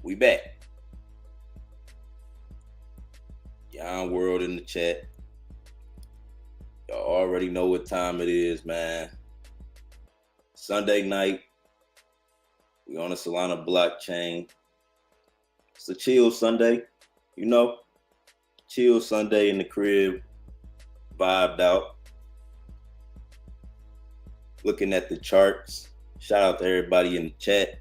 We back. Yon World in the chat. Y'all already know what time it is, man. Sunday night. We on the Solana blockchain. It's a chill Sunday, you know. Chill Sunday in the crib. Vibed out. Looking at the charts. Shout out to everybody in the chat.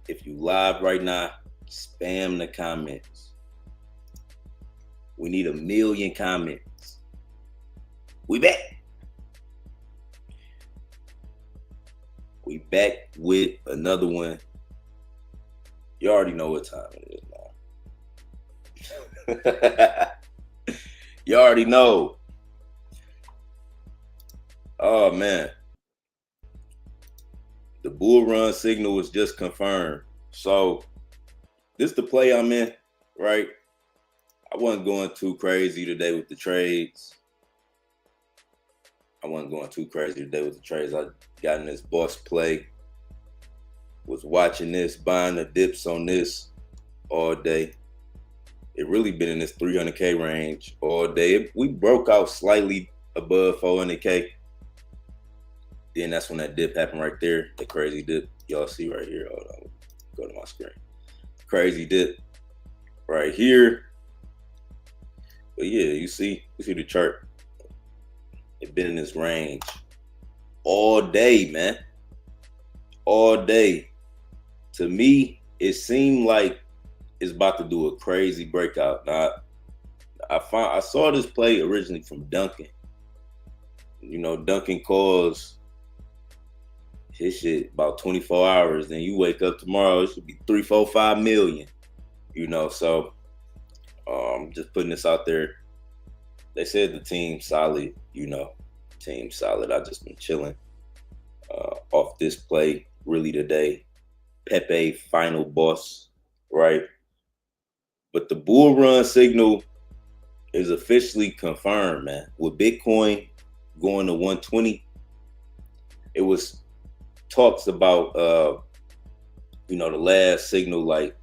If you live right now, spam the comments. We need 1 million comments. We back. We back with another one. You already know what time it is now. You already know. Oh, man. The bull run signal was just confirmed. So, this the play I'm in, right? I wasn't going too crazy today with the trades. I got in this boss play. Was watching this, buying the dips on this all day. It really been in this 300K range all day. We broke out slightly above 400K. Then that's when that dip happened right there. The crazy dip. Y'all see right here. Hold on. Go to my screen. Crazy dip right here. But yeah, you see the chart. It been in this range all day, man. All day. To me, it seemed like it's about to do a crazy breakout. Now, I saw this play originally from Duncan. You know, Duncan calls his shit about 24 hours. Then you wake up tomorrow, it should be 3, 4, 5 million. You know, so just putting this out there. They said the team's solid, you know. Team's solid. I just been chilling off this play really today. Pepe final boss, right? But the bull run signal is officially confirmed, man. With Bitcoin going to 120, it was talks about the last signal, like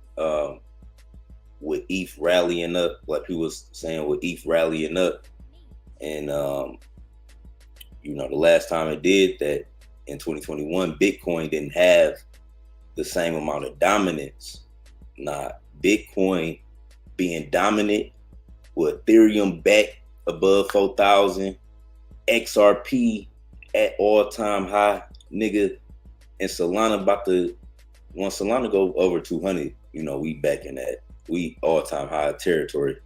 with ETH rallying up, like he was saying, with ETH rallying up. And the last time it did that in 2021, Bitcoin didn't have the same amount of dominance. Nah, Bitcoin being dominant with Ethereum back above 4,000, XRP at all-time high, nigga, and Solana once Solana go over 200, we back in that. We all-time high territory.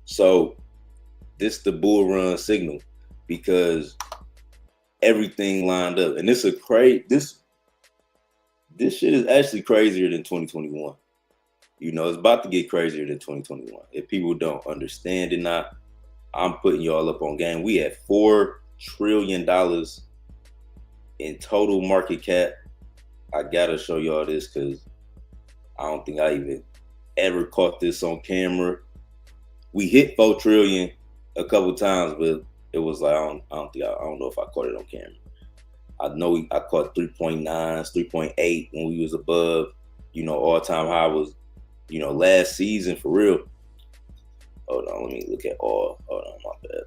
So this the bull run signal because everything lined up. And this shit is actually crazier than 2021. It's about to get crazier than 2021. If people don't understand it not, I'm putting y'all up on game. We have $4 trillion in total market cap. I gotta show y'all this because I don't think I even ever caught this on camera. We hit 4 trillion a couple times, but it was like I don't know if I caught it on camera. I know I caught 3.9, 3.8 when we was above, all-time high was, last season for real. Hold on, let me look at all. Hold on, my bad.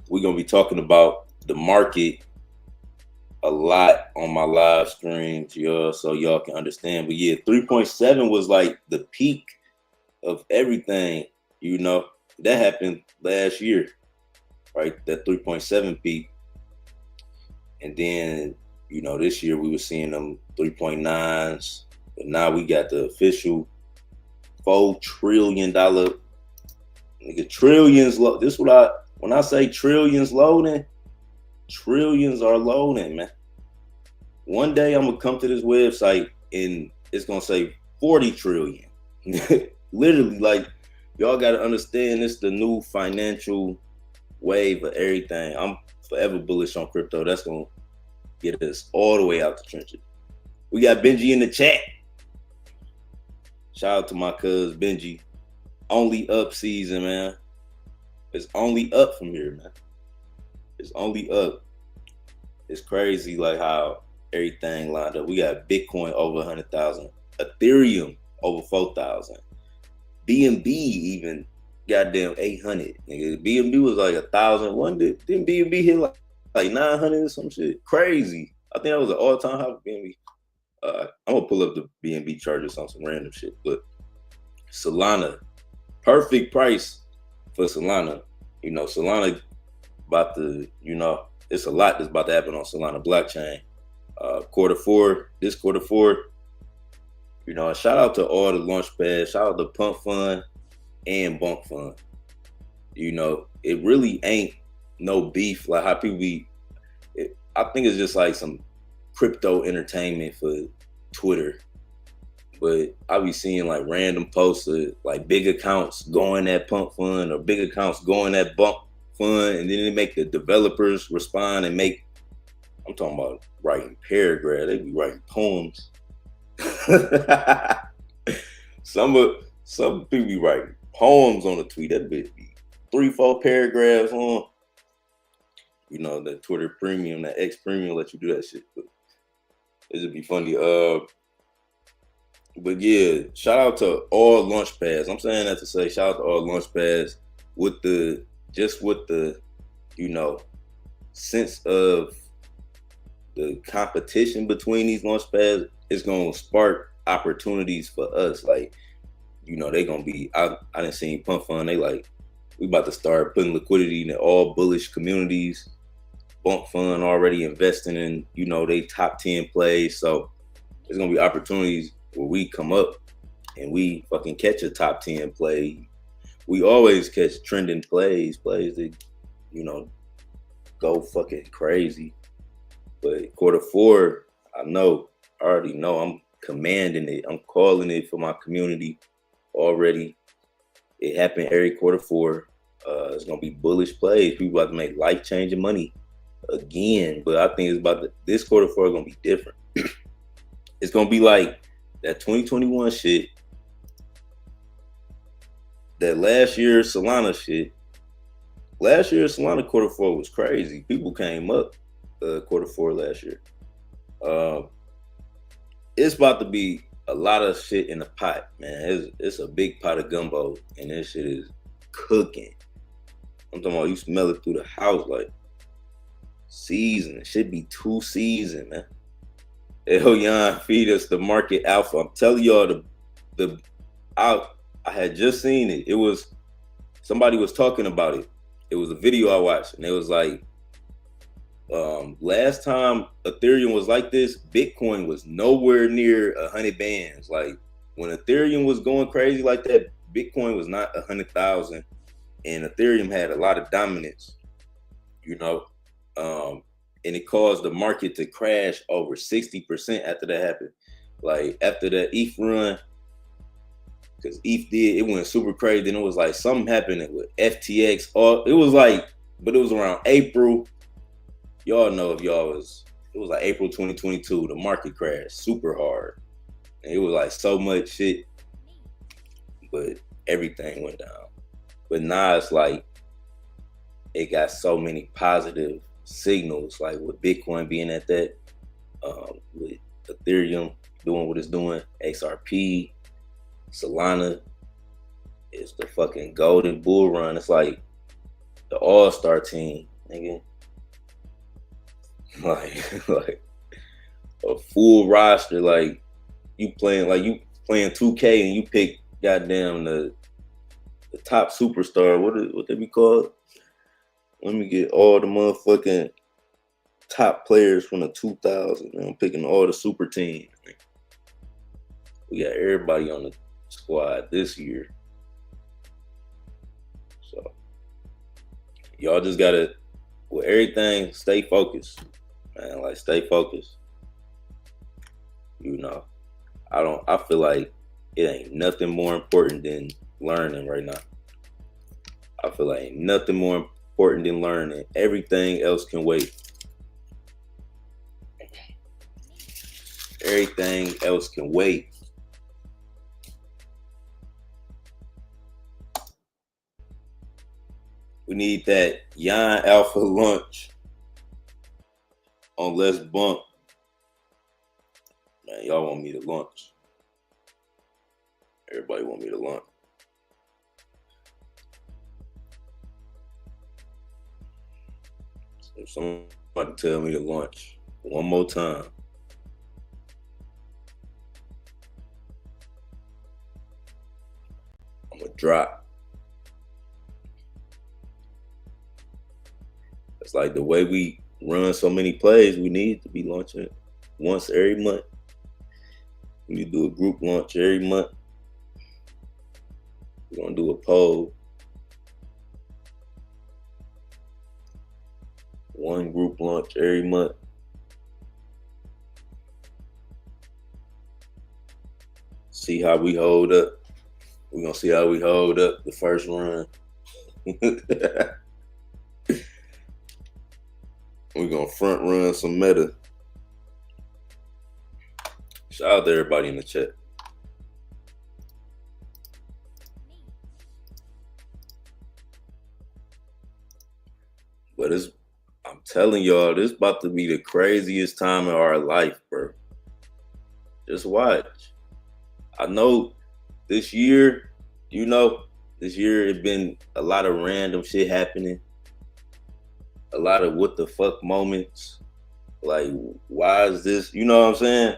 We're gonna be talking about the market a lot on my live streams, y'all, so y'all can understand. But yeah, 3.7 was like the peak of everything, that happened last year, right? That 3.7 peak. And then, this year we were seeing them 3.9s, but now we got the official $4 trillion. Nigga, trillions. This is when I say trillions loading, trillions are loading, man. One day I'm gonna come to this website and it's gonna say 40 trillion. Literally, like, y'all gotta understand this the new financial wave of everything. I'm forever bullish on crypto. That's gonna get us all the way out the trenches. We got Benji in the chat. Shout out to my cuz Benji. Only up season, man. It's only up from here, man. It's only up. It's crazy, like how everything lined up. We got Bitcoin over 100,000, Ethereum over 4,000, BNB even goddamn 800. Nigga, BNB was like 1,000. One didn't BNB hit like 900 or some shit? Crazy. I think that was an all-time high for BNB. I'm gonna pull up the BNB charges on some random shit, but Solana, perfect price for Solana. You know, Solana about to, you know, it's a lot that's about to happen on Solana blockchain. This quarter four, you know, shout out to all the launch pads, shout out to Pump Fund and Bunk Fund. You know, it really ain't no beef like how people be. I think it's just like some crypto entertainment for Twitter. But I be seeing like random posts of like big accounts going at Pump Fund or big accounts going at Bunk Fund, and then they make the developers respond and make. I'm talking about writing paragraphs. They be writing poems. Some people be writing poems on a tweet. That bitch be 3-4 paragraphs on. You know, the Twitter Premium, that X Premium let you do that shit. But it would be funny. But yeah, shout out to all launch pads. I'm saying that to say shout out to all launch pads with the you know, sense of the competition between these launch pads is gonna spark opportunities for us. Like, you know, they gonna be. I didn't see Pump Fund. They like, we about to start putting liquidity in all bullish communities. Bump Fund already investing in, you know, they top 10 plays. So there's gonna be opportunities where we come up and we fucking catch a top 10 play. We always catch trending plays that, you know, go fucking crazy. But quarter four, I already know I'm commanding it. I'm calling it for my community already. It happened every quarter four. It's gonna be bullish plays. People about to make life-changing money again. But I think this quarter four is gonna be different. It's gonna be like that 2021 shit, that last year Solana shit. Last year Solana quarter four was crazy. People came up quarter four last year. It's about to be a lot of shit in the pot, man. It's a big pot of gumbo, and this shit is cooking. I'm talking about you smell it through the house like season. It should be 2 seasons, man. Yon feed us the market alpha. I'm telling y'all I had just seen it. It was somebody was talking about it. It was a video I watched, and it was like, last time Ethereum was like this, Bitcoin was nowhere near 100 bands. Like when Ethereum was going crazy like that, Bitcoin was not 100,000, and Ethereum had a lot of dominance, you know, and it caused the market to crash over 60% after that happened. Like after that ETH run, because it went super crazy. Then it was like something happened with FTX. It was around April. Y'all know it was like April 2022, the market crashed super hard. And it was like so much shit, but everything went down. But now it's like, it got so many positive signals, like with Bitcoin being at that, with Ethereum doing what it's doing, XRP, Solana is the fucking golden bull run. It's like the all-star team, nigga. like a full roster. Like you playing 2K and you pick goddamn the top superstar. What they be called? Let me get all the motherfucking top players from the 2000s. I'm picking all the super teams. We got everybody on the squad this year. So y'all just gotta, with everything, stay focused, man. Like stay focused. You know, I feel like it ain't nothing more important than learning right now. I feel like ain't nothing more important than learning. Everything else can wait. Everything else can wait. We need that Yon Alpha launch on Let's Bump Man, y'all want me to launch. Everybody want me to launch. If somebody tell me to launch one more time, I'm gonna drop. It's like the way we run so many plays, we need to be launching once every month. We need to do a group launch every month. We're gonna do a poll. One group launch every month. See how we hold up. We're gonna see how we hold up the first run. We're gonna front run some meta. Shout out to everybody in the chat. But I'm telling y'all, this is about to be the craziest time in our life, bro. Just watch. I know this year, this year it's been a lot of random shit happening. A lot of what the fuck moments. Like, why is this? You know what I'm saying?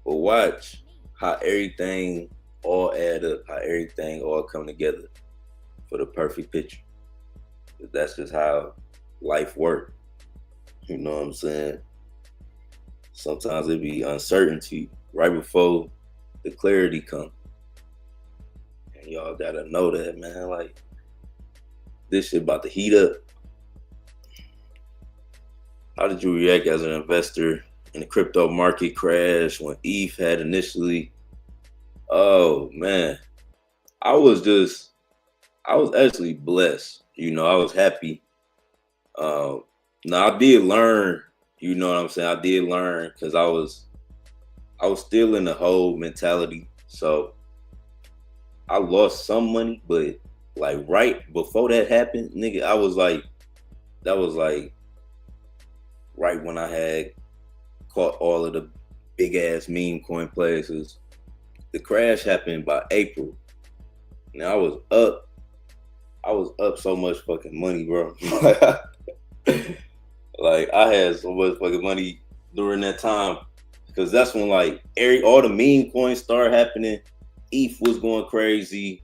But watch how everything all add up, how everything all come together for the perfect picture. That's just how life works. You know what I'm saying? Sometimes it be uncertainty right before the clarity come. And y'all gotta know that, man. Like, this shit about to heat up. How did you react as an investor in the crypto market crash when ETH had initially? Oh man, I was actually blessed. I was happy. Now I did learn. You know what I'm saying? I did learn because I was still in the whole mentality. So I lost some money, but like right before that happened, nigga, that was like right when I had caught all of the big ass meme coin places. The crash happened by April. Now I was up so much fucking money, bro. Like I had so much fucking money during that time because that's when like all the meme coins started happening. ETH was going crazy,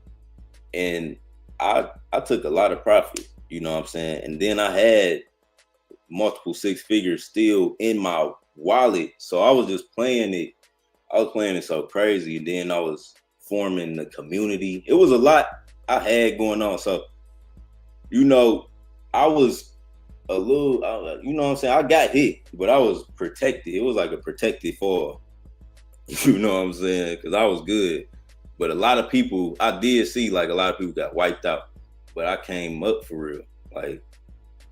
and I took a lot of profit. You know what I'm saying? And then I had multiple six figures still in my wallet, so I was just playing it. I was playing it so crazy, and then I was forming the community. It was a lot I had going on. So, I was a little, you know what I'm saying? I got hit, but I was protected. It was like a protected fall. You know what I'm saying? Because I was good. But a lot of people, I did see like a lot of people got wiped out. But I came up for real. Like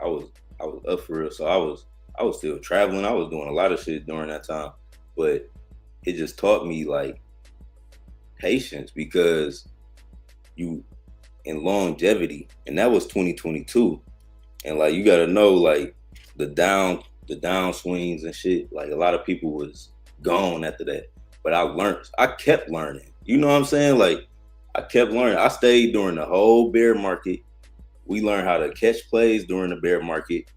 I was up for real. So I was still traveling. I was doing a lot of shit during that time. But it just taught me like patience because in longevity, and that was 2022. And like you gotta know like the down swings and shit, like a lot of people was gone after that. But I kept learning. You know what I'm saying? Like I kept learning. I stayed during the whole bear market. We learned how to catch plays during the bear market.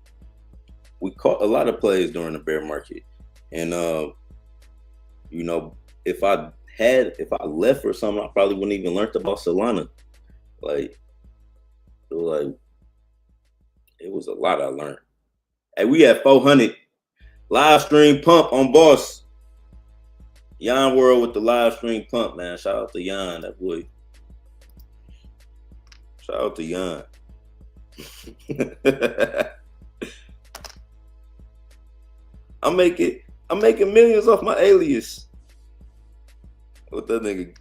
We caught a lot of plays during the bear market. And if I left or something, I probably wouldn't even learned about Solana. Like it was a lot I learned. Hey, we had 400 live stream pump on Boss. Yon World with the live stream pump, man. Shout out to Yon, that boy. Shout out to Yon. I'm making millions off my alias. What that nigga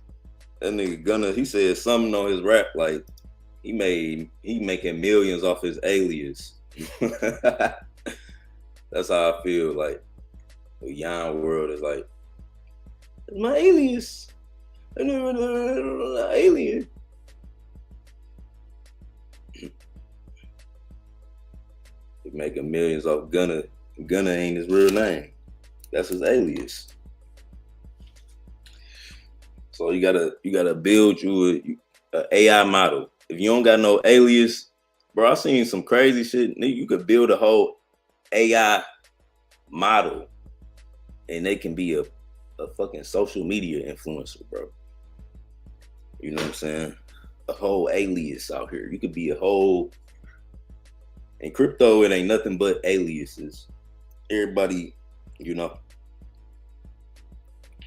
Gunna, he said something on his rap like he making millions off his alias. That's how I feel like the Yon World is like my alias. Alien. He making millions off Gunna. Gunna ain't his real name. That's his alias. So you gotta build you a AI model. If you don't got no alias, bro, I seen some crazy shit. You could build a whole AI model, and they can be a fucking social media influencer, bro. You know what I'm saying? A whole alias out here. You could be a whole. In crypto, it ain't nothing but aliases. Everybody, you know,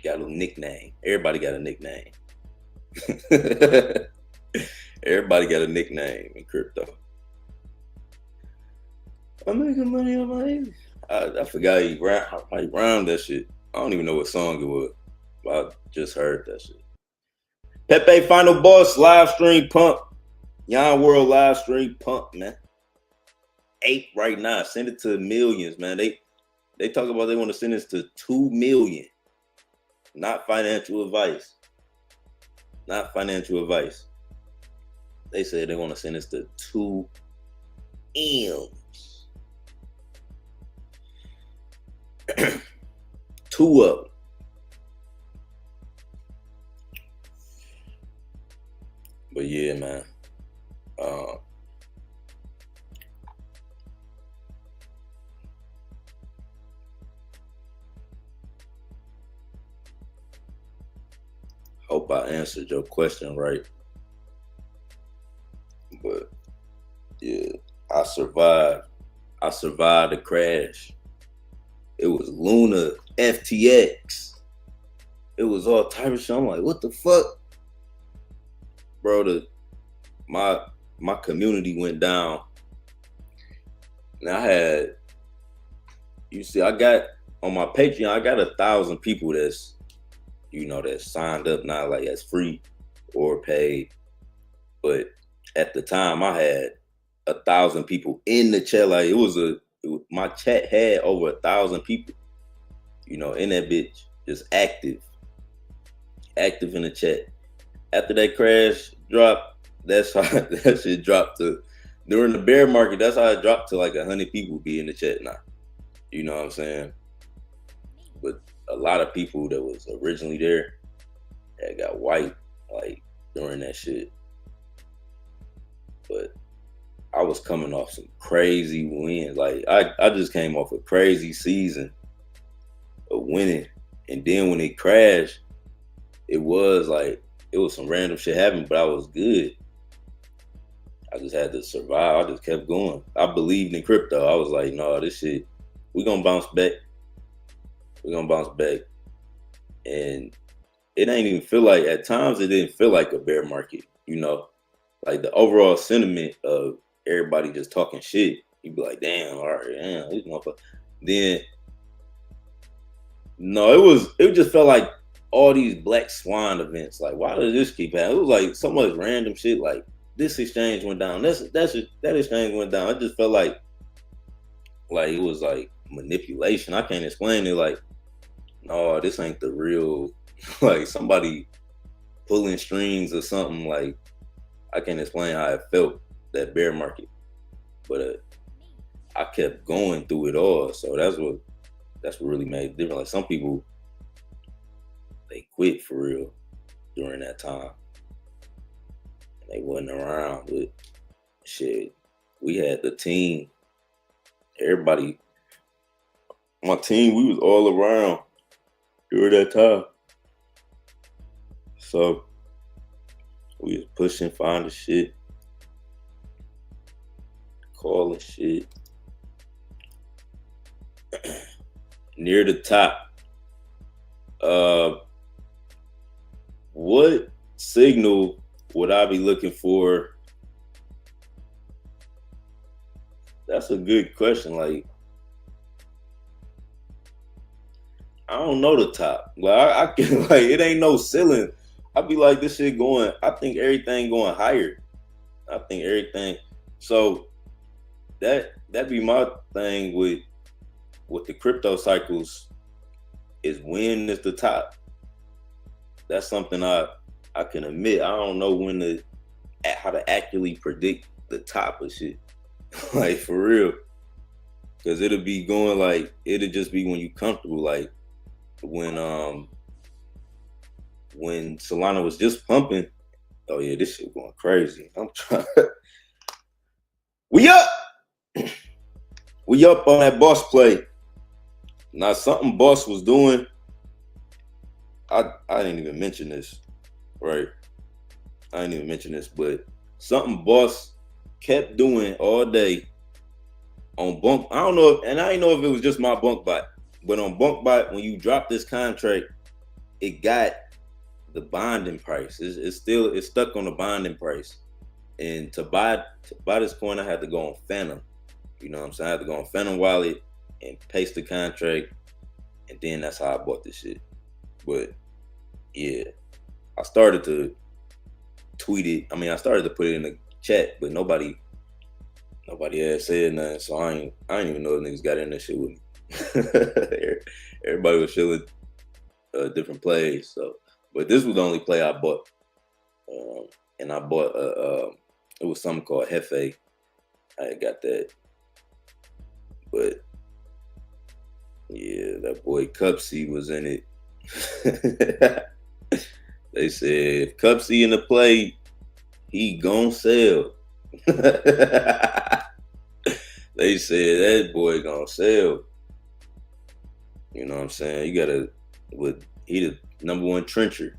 got a nickname. Everybody got a nickname. Everybody got a nickname in crypto. I'm making money on my alias. I forgot how he rhymed that shit. I don't even know what song it was. But I just heard that shit. Pepe Final Boss live stream pump. Yon World live stream pump, man. 8 right now. Send it to millions, man. They talk about they want to send this to 2 million. Not financial advice. Not financial advice. They said they want to send this to 2 M's. 2 of them. But yeah, man. Hope I answered your question right. But yeah, I survived. I survived the crash. It was Luna, FTX. It was all type of shit. I'm like, what the fuck? Bro, my community went down. And I had, you see, I got on my Patreon, I got 1,000 people that's, you know, that signed up, not like as free or paid. But at the time I had 1,000 people in the chat. Like my chat had over 1,000 people, you know, in that bitch, just active in the chat. After that crash dropped, that's how that shit dropped to, during the bear market, that's how it dropped to like 100 people be in the chat now. You know what I'm saying? But a lot of people that was originally there that got wiped like during that shit. But I was coming off some crazy wins. Like I just came off a crazy season of winning. And then when it crashed, it was some random shit happening, but I was good. I just had to survive. I just kept going. I believed in crypto. I was like, no, this shit, we're gonna bounce back. We're gonna bounce back. And it ain't even feel like, at times it didn't feel like a bear market, you know? Like the overall sentiment of everybody just talking shit. You'd be like, damn, all right, damn, this motherfucker. Then, no, it just felt like all these black swan events. Like, why does this keep happening? It was like so much random shit. Like, this exchange went down. That exchange went down. I just felt like it was like manipulation. I can't explain it. Like, no, this ain't the real. Like somebody pulling strings or something. Like, I can't explain how it felt, that bear market. But I kept going through it all. So that's what really made it different. Like some people, they quit for real during that time. And they wasn't around. But shit, we had the team. Everybody, my team, we was all around during that time. So we was pushing, finding shit, calling shit. Near the top. What signal would I be looking for? That's a good question. Like, I don't know the top. Like, I can, like, it ain't no ceiling. I be like, this shit going, I think everything going higher. I think everything. So that be my thing with the crypto cycles, is when is the top. That's something I can admit. I don't know how to accurately predict the top of shit. Like, for real. Because it'll be going like, it'll just be when you comfortable. Like when when Solana was just pumping. Oh yeah, this shit going crazy. I'm trying. We up. We up on that boss play. Now something boss was doing. I didn't even mention this, right? I didn't even mention this, but something boss kept doing all day on bunk. I don't know, and I didn't know if it was just my bunk bot, but on bunk bot, when you drop this contract, it got the bonding price. It's stuck on the bonding price. And to buy this coin, I had to go on Phantom. You know what I'm saying? I had to go on Phantom Wallet and paste the contract, and then that's how I bought this shit. But yeah, I started to tweet it. I mean, I started to put it in the chat, but nobody had said nothing. So I ain't even know if niggas got in that shit with me. Everybody was showing different plays. So, but this was the only play I bought, and I bought it was something called Hefe. I got that, but yeah, that boy Cupsy was in it. They said if Cupsy in the play, he gon' sell. They said that boy gonna sell. You know what I'm saying? You gotta, he the number one trencher.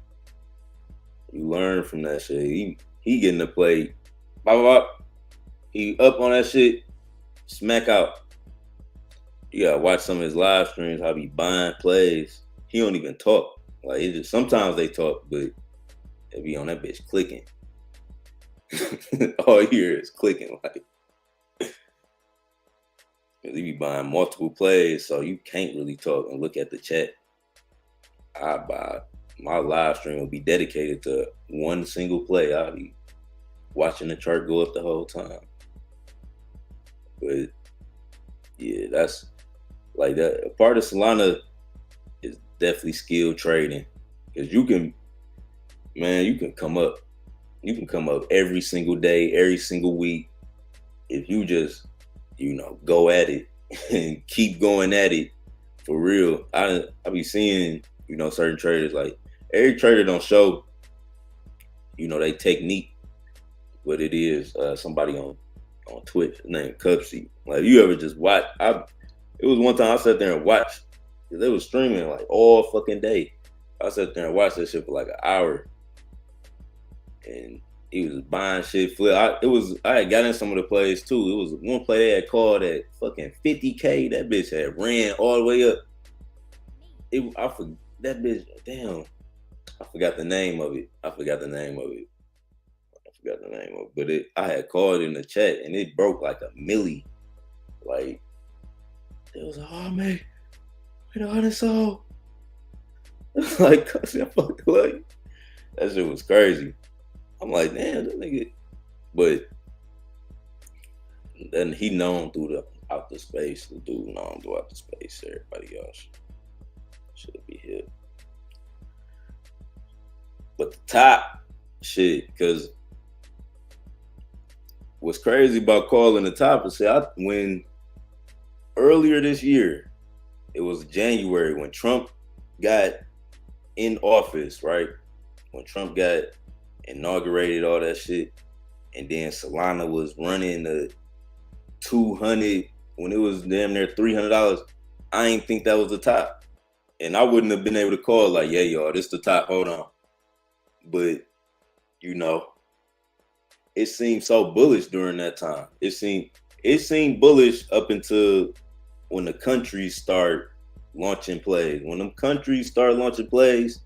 You learn from that shit. He getting the play. Bop, bop. He up on that shit. Smack out. You gotta watch some of his live streams, how he buying plays. He don't even talk. Like it just sometimes they talk, but they be on that bitch clicking. All you hear is clicking, like he be buying multiple plays, so you can't really talk and look at the chat. My live stream will be dedicated to one single play. I'll be watching the chart go up the whole time. But yeah, that's like that. A part of Solana is definitely skill trading, because you can come up. You can come up every single day, every single week, if you just, go at it and keep going at it for real. I be seeing, certain traders, like every trader don't show, they technique, but it is somebody on Twitch named Cupsy. Like you ever just watch? It was one time I sat there and watched. They was streaming like all fucking day. I sat there and watched that shit for like an hour. And he was buying shit flip. I had got in some of the plays too. It was one play they had called at fucking 50K. That bitch had ran all the way up. That bitch, damn. I forgot the name of it. But I had called in the chat and it broke like a milli. Like it was like, oh man, wait a minute, so like I fucking like that shit was crazy. I'm like, damn, that nigga. But then he known through the out the space. The dude known throughout the space. Everybody else should be here. But the top shit, because what's crazy about calling the top is when earlier this year, it was January when Trump got in office, right? When Trump got inaugurated, all that shit, and then Solana was running the 200 when it was damn near $300. I ain't think that was the top, and I wouldn't have been able to call like, yeah, y'all, this the top. Hold on, but it seemed so bullish during that time. It seemed bullish up until when the countries start launching plays. When them countries start launching plays,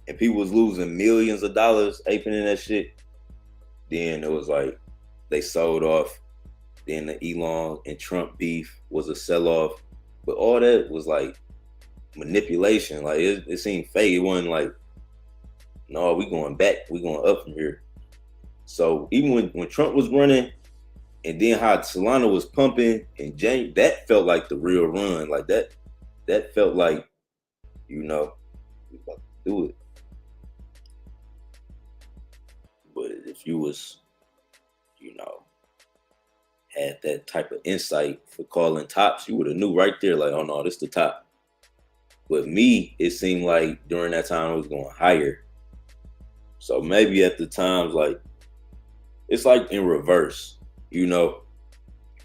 and people was losing millions of dollars aping in that shit, then it was like they sold off. Then the Elon and Trump beef was a sell-off. But all that was like manipulation. Like it seemed fake. It wasn't like, no, we going back. We going up from here. So even when Trump was running, and then how Solana was pumping in January, that felt like the real run. Like that felt like, we about to do it. But if you was, had that type of insight for calling tops, you would have knew right there, like, oh no, this the top. But me, it seemed like during that time it was going higher. So maybe at the times, like, it's like in reverse, you know,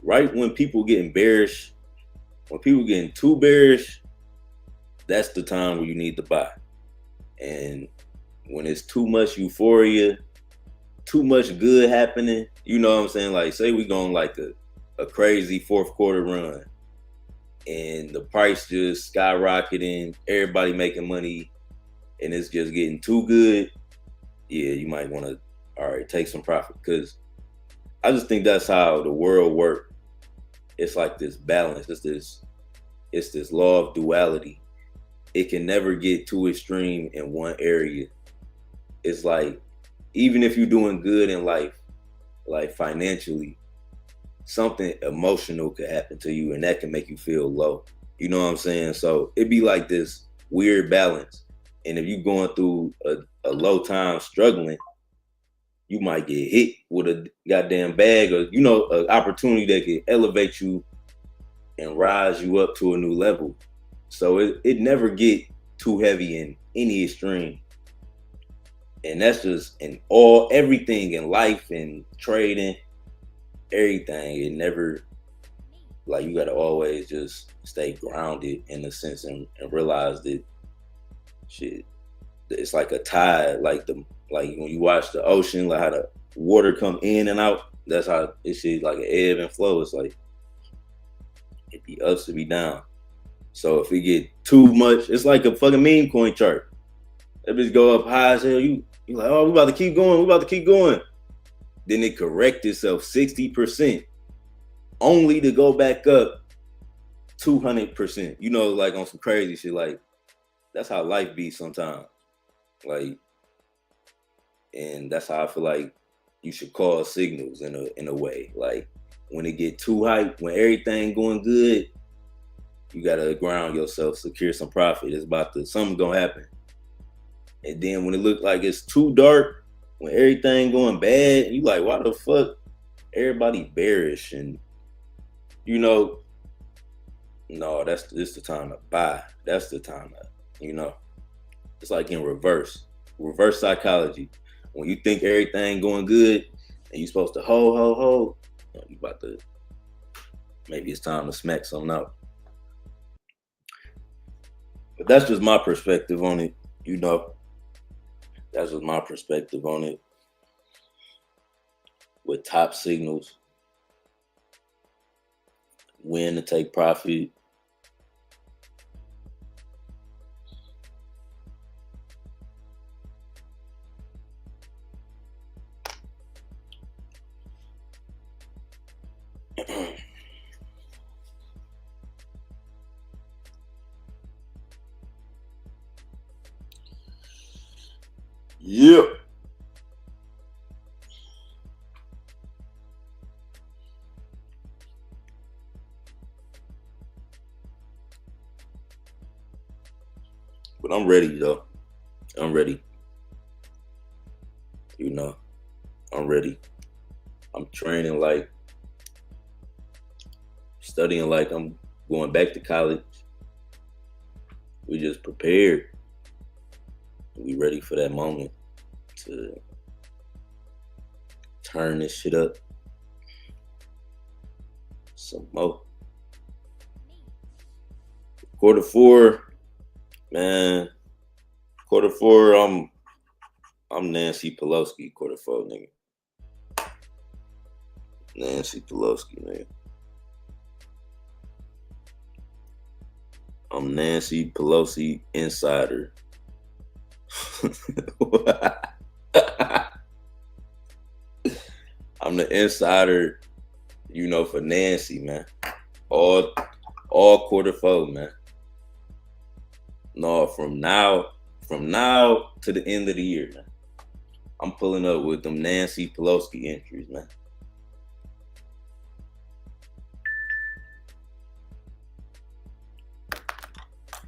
right when people getting bearish, when people getting too bearish, that's the time where you need to buy. And when it's too much euphoria, too much good happening, you know what I'm saying? Like, say we going like a crazy fourth quarter run and the price just skyrocketing, everybody making money, and it's just getting too good. Yeah, you might want to, all right, take some profit, because I just think that's how the world works. It's like this balance. It's this law of duality. It can never get too extreme in one area. It's like, even if you're doing good in life, like financially, something emotional could happen to you and that can make you feel low. You know what I'm saying? So it'd be like this weird balance. And if you're going through a low time struggling, you might get hit with a goddamn bag, or, you know, an opportunity that can elevate you and rise you up to a new level. So it never get too heavy in any extreme. And that's just in everything in life and trading, everything. It never, like, you gotta always just stay grounded in a sense, and realize that shit, it's like a tide, like when you watch the ocean, like how the water come in and out. That's how it's shit, like an ebb and flow. It's like it be ups, it be down. So if it get too much, it's like a fucking meme coin chart. That bitch go up high as hell. You like, oh, we about to keep going. We about to keep going. Then it correct itself 60%, only to go back up 200%. You know, like on some crazy shit. Like, that's how life be sometimes. Like, and that's how I feel like you should call signals in a way. Like, when it get too hype, when everything going good, you gotta ground yourself, secure some profit. It's something gonna happen. And then when it look like it's too dark, when everything going bad, you like, why the fuck everybody bearish? And, you know, no, this the time to buy. That's the time to, you know, it's like in reverse psychology. When you think everything going good and you supposed to hold, you about to, maybe it's time to smack something out. But that's just my perspective on it, you know. That's just my perspective on it. With top signals, when to take profit. Yep. But I'm ready, though. I'm ready. You know, I'm ready. I'm training like, studying like I'm going back to college. We just prepared. We ready for that moment to turn this shit up some more. Quarter four, man. Quarter four, I'm Nancy Pelosi. Quarter four, nigga. Nancy Pelosi, nigga. I'm Nancy Pelosi insider. I'm the insider, you know, for Nancy, man. All quarter four, man. No, from now to the end of the year, man. I'm pulling up with them Nancy Pelosi entries, man.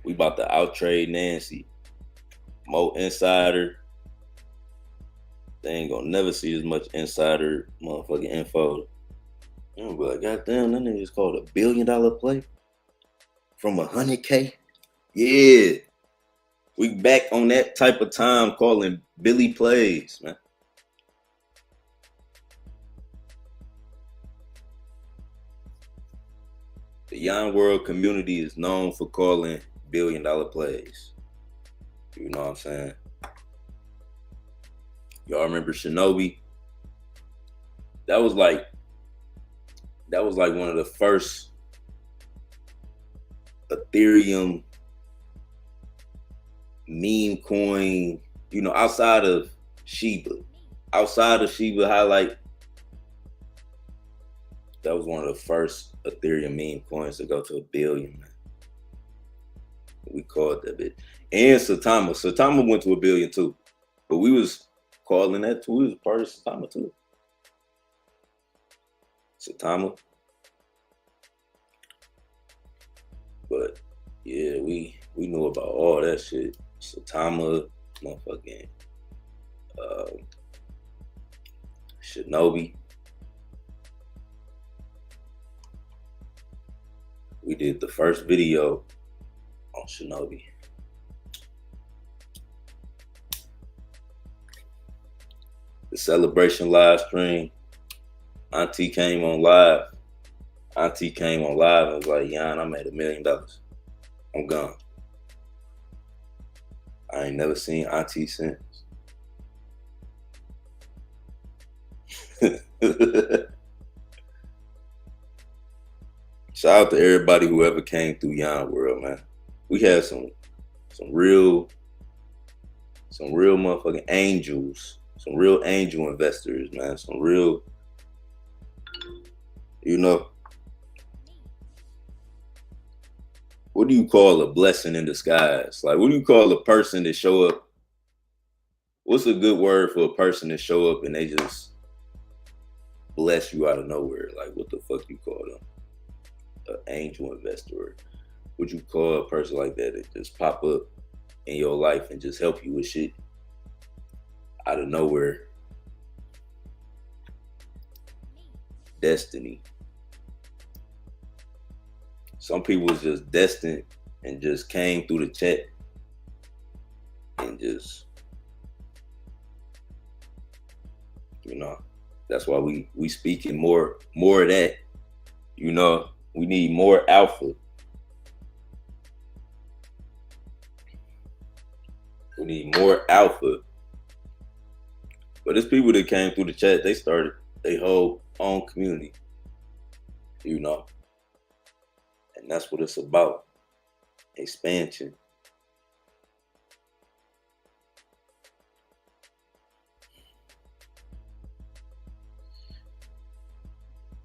We about to outtrade Nancy. More insider. They ain't gonna never see as much insider motherfucking info. I'm be like, goddamn, that nigga just called $1 billion play from 100K. Yeah. We back on that type of time calling Billy plays, man. The Yon World community is known for calling billion-dollar plays. You know what I'm saying? Y'all remember Shinobi? That was like one of the first Ethereum meme coin, you know, outside of Shiba. Highlight. That was one of the first Ethereum meme coins to go to $1 billion, man. We called that bit. And Satama. Satama went to $1 billion too. But we was calling that too. We was part of Satama too. Satama. But yeah, we knew about all that shit. Satama, motherfucking Shinobi. We did the first video on Shinobi. The celebration live stream. Auntie came on live and was like, Yon, I made $1 million. I'm gone. I ain't never seen Auntie since. Shout out to everybody who ever came through Yon World, man. We had some real motherfucking angels, some real angel investors, man. Some real, you know, what do you call a blessing in disguise? Like, what do you call a person that show up? What's a good word for a person that show up and they just bless you out of nowhere? Like, what the fuck you call them? An angel investor. Would you call a person like that just pop up in your life and just help you with shit out of nowhere? Destiny. Some people was just destined and just came through the chat and just, you know, that's why we speaking more of that. You know, we need more alpha. We need more alpha. But it's people that came through the chat, they started their whole own community, you know. And that's what it's about. Expansion.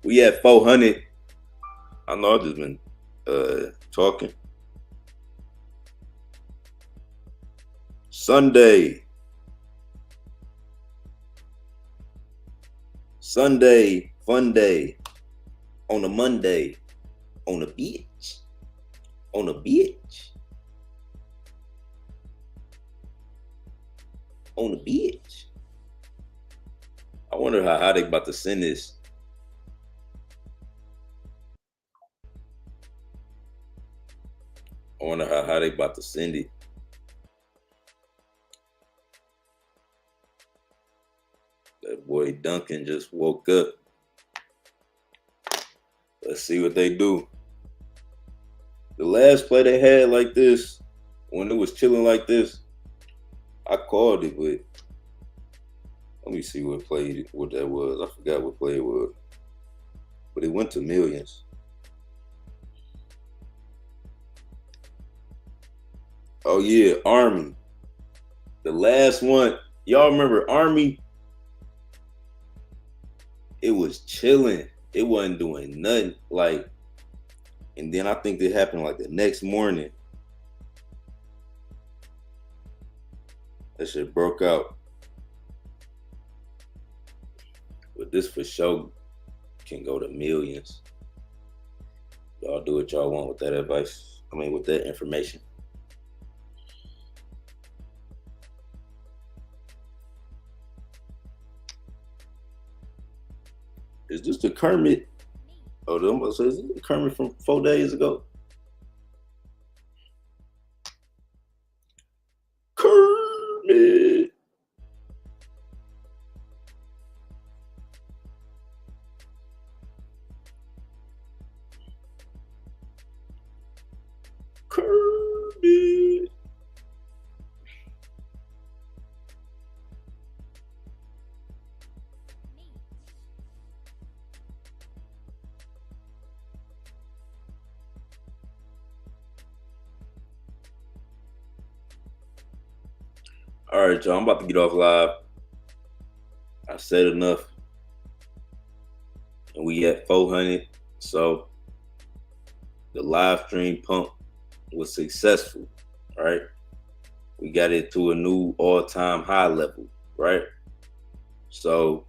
We at 400. I know I've just been talking. Sunday, fun day. On a Monday, on a beach. On a beach. On the beach. I wonder how they about to send this. I wonder how they about to send it. That boy Duncan just woke up. Let's see what they do. The last play they had like this, when it was chilling like this, I called it, but let me see what that was. I forgot what play it was. But it went to millions. Oh yeah, Army. The last one. Y'all remember Army? It was chilling. It wasn't doing nothing. Like, and then I think it happened like the next morning. That shit broke out. But this for sure can go to millions. Y'all do what y'all want with that advice. I mean, with that information. Is this the Kermit? Oh, is this the Kermit from 4 days ago? All right, y'all. I'm about to get off live. I said enough. And we at 400. So the live stream pump was successful, right? We got it to a new all-time high level, right? So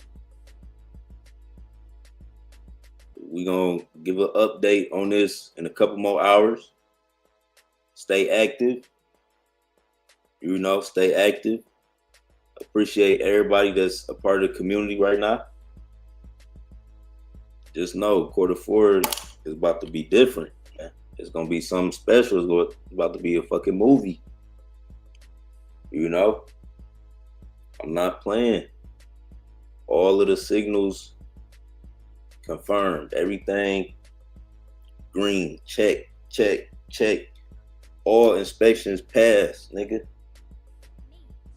we're going to give an update on this in a couple more hours. Stay active. Stay active. Appreciate everybody that's a part of the community right now. Just know Q4 is about to be different, man. It's going to be something special. It's about to be a fucking movie. I'm not playing. All of the signals confirmed. Everything green. Check, check, check. All inspections passed, nigga.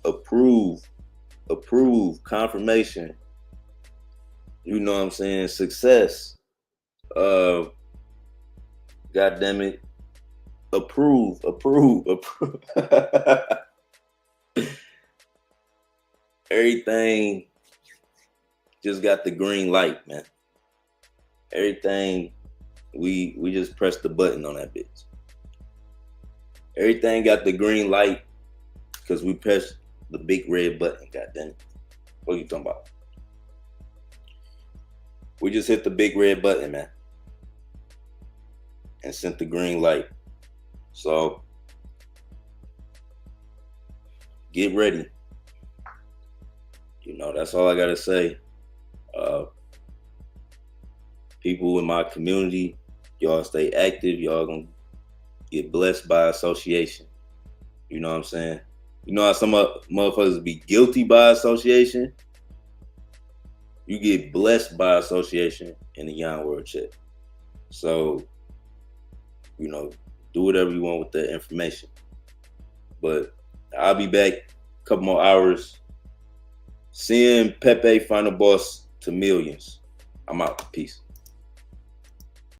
Approve, confirmation. You know what I'm saying? Success. God damn it. Approve. Everything just got the green light, man. Everything, we just pressed the button on that bitch. Everything got the green light because we pressed the big red button, goddamn it. What are you talking about? We just hit the big red button, man. And sent the green light. So, get ready. That's all I got to say. People in my community, y'all stay active. Y'all gonna get blessed by association. You know what I'm saying? You know how some motherfuckers be guilty by association? You get blessed by association in the Yon World chat. So, do whatever you want with that information. But I'll be back a couple more hours. Seeing Pepe final boss to millions. I'm out. Peace.